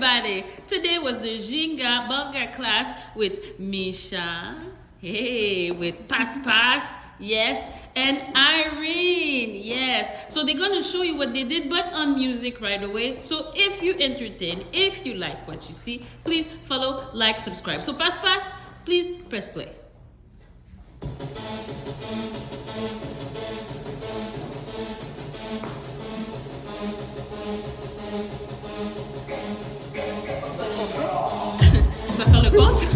Everybody, today was the Ginga Banga class with Misha, hey, with Pas, yes, and Irene, yes. So they're gonna show you what they did, but on music right away. So if you entertain, if you like what you see, please follow, like, subscribe. So Pas, please press play. Ça va faire le compte?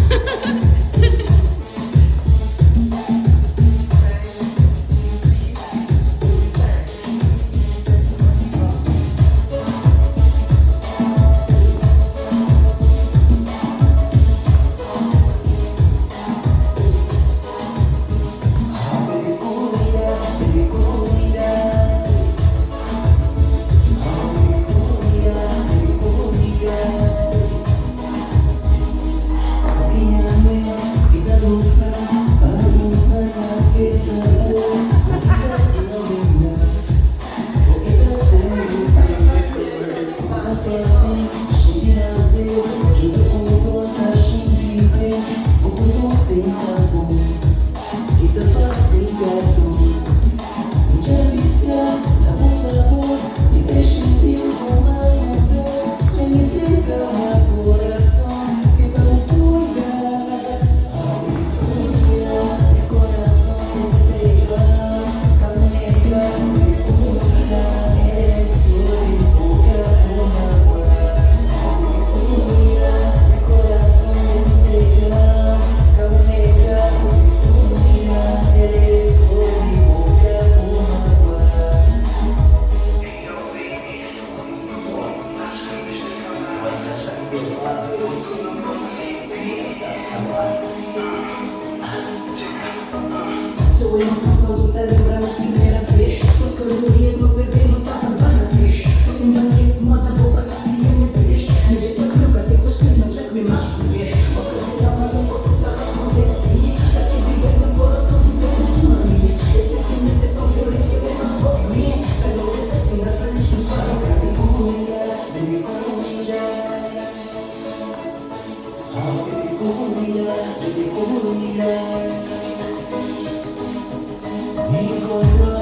Eu não vou voltar a lembrar a primeira vez. Porque eu queria que meu bebê não estava bem na vez. Um banquete de moda vou passar a minha vez. Me dei para que nunca te foste que não já comi mais uma vez. Ou que não vai um pouco da responder sim. Aqui viver no coração se temos uma minha. Esse sentimento é tão violento que é mais forte de mim. Cada vez assim da feliz que está em cada cuida. Baby cuida. Oh baby cuida. Baby cuida. Me encontrou